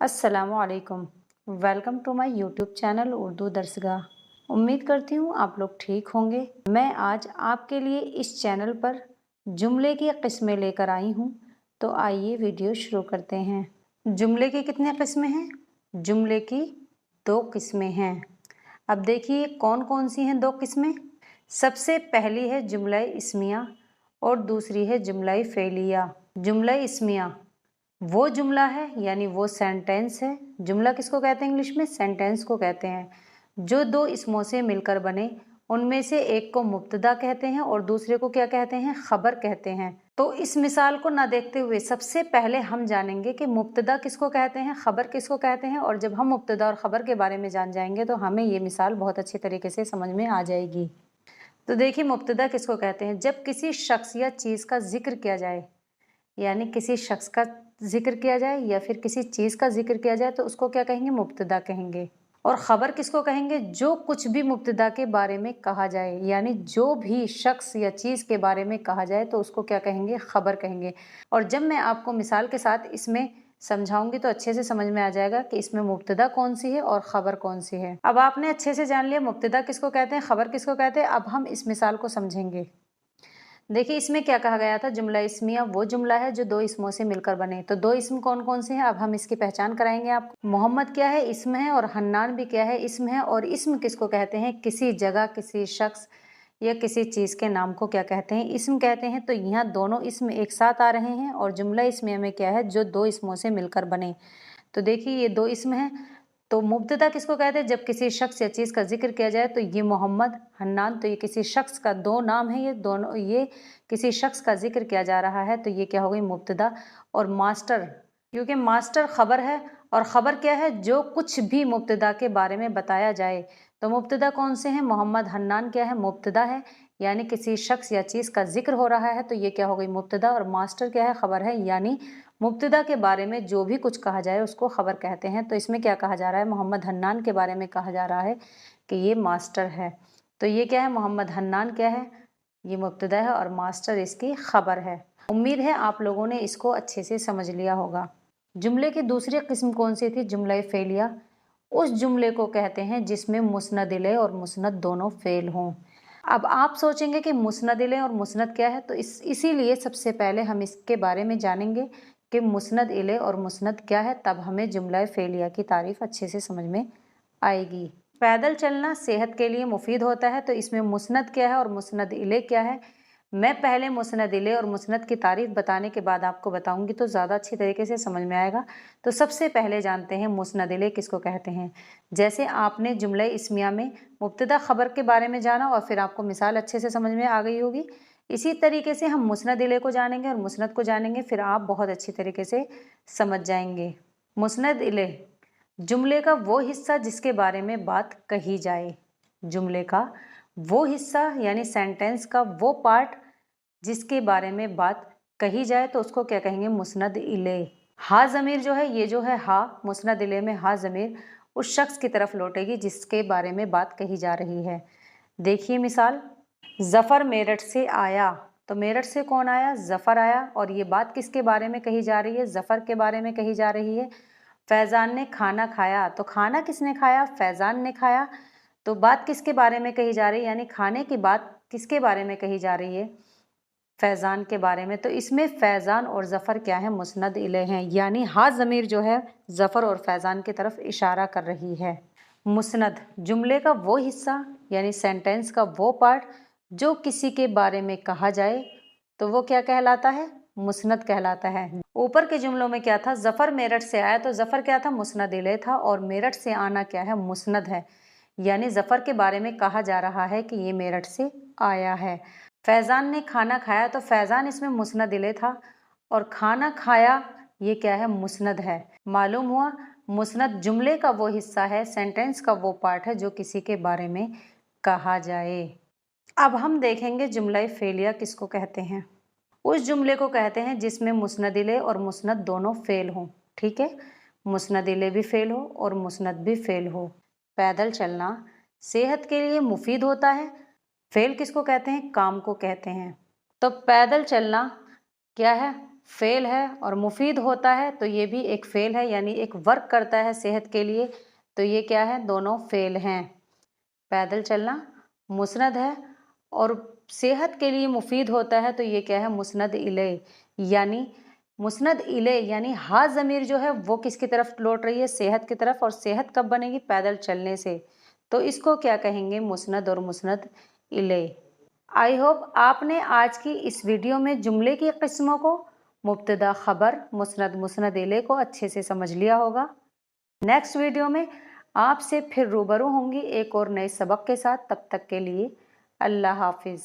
अस्सलामुअलैकुम। Welcome to my YouTube channel Urdu Darsgah. उम्मीद करती हूँ आप लोग ठीक होंगे। मैं आज आपके लिए इस चैनल पर जुमले की किस्में लेकर आई हूँ। तो आइए वीडियो शुरू करते हैं। जुमले की कितने किस्में हैं? जुमले की 2 किस्में हैं। अब देखिए कौन कौन सी हैं 2 किस्में। सबसे पहली है जुमला इस्मिया और दूसरी है जुमला फ़ेलिया। जुमला इस्मिया वो जुमला है यानी वो सेंटेंस है। जुमला किसको कहते हैं इंग्लिश में? सेंटेंस को कहते हैं। जो 2 इसमों से मिलकर बने, उनमें से एक को मुब्तदा कहते हैं और दूसरे को क्या कहते हैं? खबर कहते हैं। तो इस मिसाल को ना देखते हुए सबसे पहले हम जानेंगे कि मुब्तदा किसको कहते हैं, खबर किसको कहते हैं। और जब हम मुब्तदा और खबर के बारे में जान जाएंगे तो हमें ये मिसाल बहुत अच्छी तरीके से समझ में आ जाएगी। तो देखिए मुब्तदा किसको कहते हैं? जब किसी शख्स या चीज़ का जिक्र किया जाए, यानी किसी शख्स का जिक्र किया जाए या फिर किसी चीज़ का जिक्र किया जाए तो उसको क्या कहेंगे? मुब्तदा कहेंगे। और ख़बर किसको कहेंगे? जो कुछ भी मुब्तदा के बारे में कहा जाए, यानी जो भी शख्स या चीज़ के बारे में कहा जाए तो उसको क्या कहेंगे? खबर कहेंगे। और जब मैं आपको मिसाल के साथ इसमें समझाऊंगी तो अच्छे से समझ में आ जाएगा कि इसमें मुब्तदा कौन सी है और ख़बर कौन सी है। अब आपने अच्छे से जान लिया मुब्तदा किसको कहते हैं, खबर किसको कहते हैं। अब हम इस मिसाल को समझेंगे। देखिए इसमें क्या कहा गया था? जुमला इस्मिया वो जुमला है जो 2 इसमों से मिलकर बने। तो 2 इसम कौन कौन से हैं? अब हम इसकी पहचान कराएंगे आपको। मोहम्मद क्या है? इसम है। और हन्नान भी क्या है? इसम है। और इसम किसको कहते हैं? किसी जगह, किसी शख्स या किसी चीज़ के नाम को क्या कहते हैं? इसम कहते हैं। तो यहाँ दोनों इसम एक साथ आ रहे हैं। और जुमला इस्मिया में क्या है? जो 2 इसमों से मिलकर बने। तो देखिए ये 2 इसम हैं। तो मुब्तदा किसको कहते हैं? जब किसी शख्स या चीज़ का जिक्र किया जाए तो ये मोहम्मद, हन्नान, तो ये किसी शख्स का 2 नाम है। ये दोनों ये किसी शख्स का जिक्र किया जा रहा है तो ये क्या हो गई? मुब्तदा। और मास्टर, क्योंकि मास्टर खबर है और ख़बर क्या है? जो कुछ भी मुब्तदा के बारे में बताया जाए। तो मुब्तदा कौन से हैं? मोहम्मद, हन्नान क्या है? मुब्तदा है, यानी किसी शख्स या चीज़ का जिक्र हो रहा है तो ये क्या हो गई? मुब्तदा। और मास्टर क्या है? खबर है, यानी मुब्तदा के बारे में जो भी कुछ कहा जाए उसको खबर कहते हैं। तो इसमें क्या कहा जा रहा है? मोहम्मद हन्नान के बारे में कहा जा रहा है कि ये मास्टर है। तो ये क्या है? मोहम्मद हन्नान क्या है? ये मुब्तदा है और मास्टर इसकी खबर है। उम्मीद है आप लोगों ने इसको अच्छे से समझ लिया होगा। जुमले की दूसरी किस्म कौन सी थी? जुमला फ़ेलिया। उस जुमले को कहते हैं जिसमें मुस्नद इलैह और मुस्नद दोनों फ़ेल हों। अब आप सोचेंगे कि मुस्नद इलैह और मुस्नद क्या है? तो इसीलिए सबसे पहले हम इसके बारे में जानेंगे कि मुस्नद इलैह और मुस्नद क्या है, तब हमें जुमला फ़ेलिया की तारीफ़ अच्छे से समझ में आएगी। पैदल चलना सेहत के लिए मुफीद होता है। तो इसमें मुस्नद क्या है और मुस्नद इलैह क्या है? मैं पहले मुस्नद इलैह और मुस्नद की तारीफ़ बताने के बाद आपको बताऊंगी तो ज़्यादा अच्छी तरीके से समझ में आएगा। तो सबसे पहले जानते हैं मुस्नद इलैह किसको कहते हैं। जैसे आपने जुमला इस्मिया में मुब्तदा खबर के बारे में जाना और फिर आपको मिसाल अच्छे से समझ में आ गई होगी, इसी तरीके से हम मुस्नद इलैह को जानेंगे और मुस्नद को जानेंगे, फिर आप बहुत अच्छी तरीके से समझ जाएंगे। मुस्नद इलैह जुमले का वो हिस्सा जिसके बारे में बात कही जाए। जुमले का वो हिस्सा यानी सेंटेंस का वो पार्ट जिसके बारे में बात कही जाए तो उसको क्या कहेंगे? मुस्नद इलैह। हा ज़मीर जो है, ये जो है हा, मुस्नद इलैह में हा ज़मीर उस शख्स की तरफ लौटेगी जिसके बारे में बात कही जा रही है। देखिए मिसाल, ज़फ़र मेरठ से आया। तो मेरठ से कौन आया? ज़फ़र आया। और ये बात किसके बारे में कही जा रही है? ज़फ़र के बारे में कही जा रही है। फैज़ान ने खाना खाया। तो खाना किसने खाया? फैज़ान ने खाया। तो बात किसके बारे में कही जा रही है? यानी खाने की बात किसके बारे में कही जा रही है? फैज़ान के बारे में। तो इसमें फैज़ान और ज़फ़र क्या है? मुस्नद इलैह हैं, यानी हा ज़मीर जो है ज़फ़र और फैज़ान की तरफ इशारा कर रही है। मुस्नद जुमले का वो हिस्सा यानी सेंटेंस का वो पार्ट जो किसी के बारे में कहा जाए तो वो क्या कहलाता है? मुस्नद कहलाता है। ऊपर के जुमलों में क्या था? ज़फ़र मेरठ से आया। तो ज़फ़र क्या था? मुस्नद इलैह था। और मेरठ से आना क्या है? मुस्नद है, यानी ज़फ़र के बारे में कहा जा रहा है कि ये मेरठ से आया है। फैज़ान ने खाना खाया। तो फैज़ान इसमें मुस्नद इलैह था और खाना खाया ये क्या है? मुस्नद है। मालूम हुआ मुस्नद जुमले का वो हिस्सा है, सेंटेंस का वो पार्ट है जो किसी के बारे में कहा जाए। अब हम देखेंगे जुमला फ़ेलिया किसको कहते हैं। उस जुमले को कहते हैं जिसमें मुस्नद इलैह और मुस्नद दोनों फ़ेल हों। ठीक है, मुस्नद इलैह भी फ़ेल हो और मुस्नद भी फ़ेल हो। पैदल चलना सेहत के लिए मुफीद होता है। फ़ेल किसको कहते हैं? काम को कहते हैं। तो पैदल चलना क्या है? फ़ेल है, और मुफीद होता है तो ये भी एक फ़ेल है, यानी एक वर्क करता है सेहत के लिए, तो ये क्या है, दोनों फ़ेल हैं। पैदल चलना मुस्नद है और सेहत के लिए मुफीद होता है, तो ये क्या है, मुस्नद इले। यानी मुस्नद इले यानी हा ज़मीर जो है वो किसकी तरफ लौट रही है, सेहत की तरफ, और सेहत कब बनेगी, पैदल चलने से। तो इसको क्या कहेंगे, मुस्नद और मुस्नद इले। आई होप आपने आज की इस वीडियो में जुमले की किस्मों को, मुब्तदा, खबर, मुस्नद, मुस्नद इले को अच्छे से समझ लिया होगा। नेक्स्ट वीडियो में आपसे फिर रूबरू होंगी एक और नए सबक के साथ। तब तक के लिए अल्लाह हाफिज़।